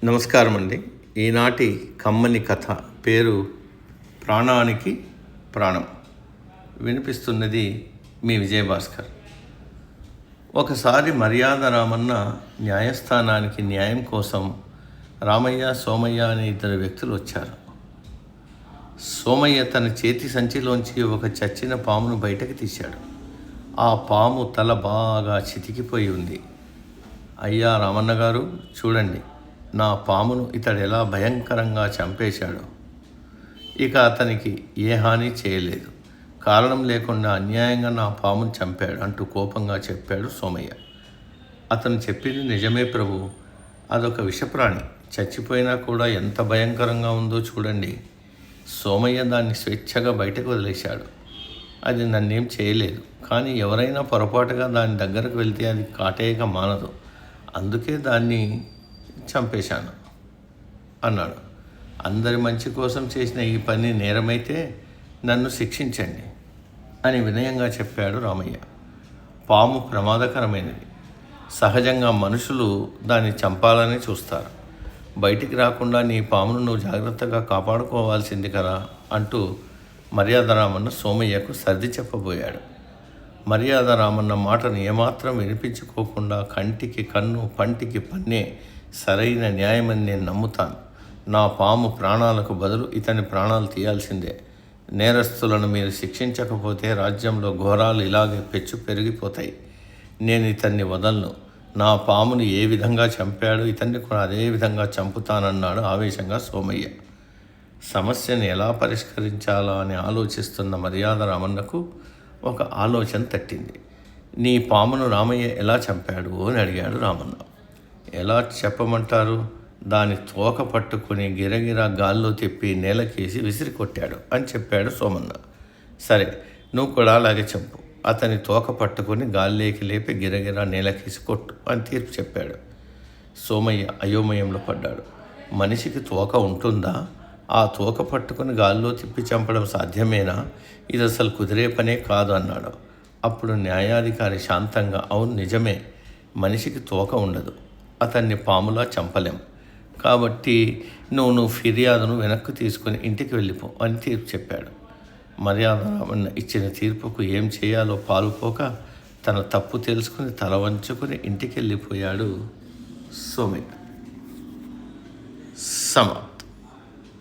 నమస్కారం అండి. ఈనాటి కమ్మని కథ పేరు ప్రాణానికి ప్రాణం. వినిపిస్తున్నది మీ విజయభాస్కర్. ఒకసారి మర్యాద రామన్న న్యాయస్థానానికి న్యాయం కోసం రామయ్య, సోమయ్య అనే ఇద్దరు వ్యక్తులు వచ్చారు. సోమయ్య తన చేతి సంచిలోంచి ఒక చచ్చిన పామును బయటకు తీశాడు. ఆ పాము తల బాగా చితికిపోయి ఉంది. అయ్యా రామన్న గారు, చూడండి, నా పామును ఇతడు ఎలా భయంకరంగా చంపేశాడు. ఇక అతనికి ఏ హాని చేయలేదు, కారణం లేకుండా అన్యాయంగా నా పామును చంపాడు అంటూ కోపంగా చెప్పాడు సోమయ్య. అతను చెప్పింది నిజమే ప్రభు, అదొక విషప్రాణి, చచ్చిపోయినా కూడా ఎంత భయంకరంగా ఉందో చూడండి. సోమయ్య దాన్ని స్వేచ్ఛగా బయటకు వదిలేశాడు. అది నన్నేం చేయలేదు, కానీ ఎవరైనా పొరపాటుగా దాని దగ్గరకు వెళ్తే అది కాటేయక మానదు, అందుకే దాన్ని చంపేశాను అన్నాడు. అందరి మంచి కోసం చేసిన ఈ పని నేరమైతే నన్ను శిక్షించండి అని వినయంగా చెప్పాడు రామయ్య. పాము ప్రమాదకరమైనది. సహజంగా మనుషులు దాన్ని చంపాలని చూస్తారు. బయటికి రాకుండా నీ పామును నువ్వు జాగ్రత్తగా కాపాడుకోవాల్సింది కదా అంటూ మర్యాద రామన్న సోమయ్యకు సర్ది చెప్పబోయాడు. మర్యాద రామన్న మాటను ఏమాత్రం వినిపించుకోకుండా కంటికి కన్ను, పంటికి పన్నే సరైన న్యాయమని నేను నమ్ముతాను. నా పాము ప్రాణాలకు బదులు ఇతని ప్రాణాలు తీయాల్సిందే. నేరస్తులను మీరు శిక్షించకపోతే రాజ్యంలో ఘోరాలు ఇలాగే పెచ్చు పెరిగిపోతాయి. నేను ఇతన్ని వదలను. నా పామును ఏ విధంగా చంపాడు, ఇతన్ని కూడా అదే విధంగా చంపుతానన్నాడు ఆవేశంగా సోమయ్య. సమస్యను ఎలా పరిష్కరించాలా అని ఆలోచిస్తున్న మర్యాద రామన్నకు ఒక ఆలోచన తట్టింది. నీ పామును రామయ్య ఎలా చంపాడు అని అడిగాడు రామన్న. ఎలా చెప్పమంటారు? దాని తోక పట్టుకుని గిరగిరా గాల్లో తిప్పి నేలకేసి విసిరి కొట్టాడు అని చెప్పాడు సోమన్న. సరే, నువ్వు కూడా అలాగే చంపు. అతని తోక పట్టుకుని గాల్లోకి లేపి గిరగిరా నేలకేసి కొట్టు అని తీర్పు చెప్పాడు. సోమయ్య అయోమయంలో పడ్డాడు. మనిషికి తోక ఉంటుందా? ఆ తోక పట్టుకుని గాల్లో తిప్పి చంపడం సాధ్యమేనా? ఇది అసలు కుదిరే పనే కాదు అన్నాడు. అప్పుడు న్యాయాధికారి శాంతంగా, అవును నిజమే, మనిషికి తోక ఉండదు, అతన్ని పాములా చంపలేం, కాబట్టి నువ్వు ఫిర్యాదును వెనక్కు తీసుకుని ఇంటికి వెళ్ళిపో అని తీర్పు చెప్పాడు. మర్యాద రామన్న ఇచ్చిన తీర్పుకు ఏం చేయాలో పాలుపోక తన తప్పు తెలుసుకుని తల వంచుకుని ఇంటికి వెళ్ళిపోయాడు సోమయ్య.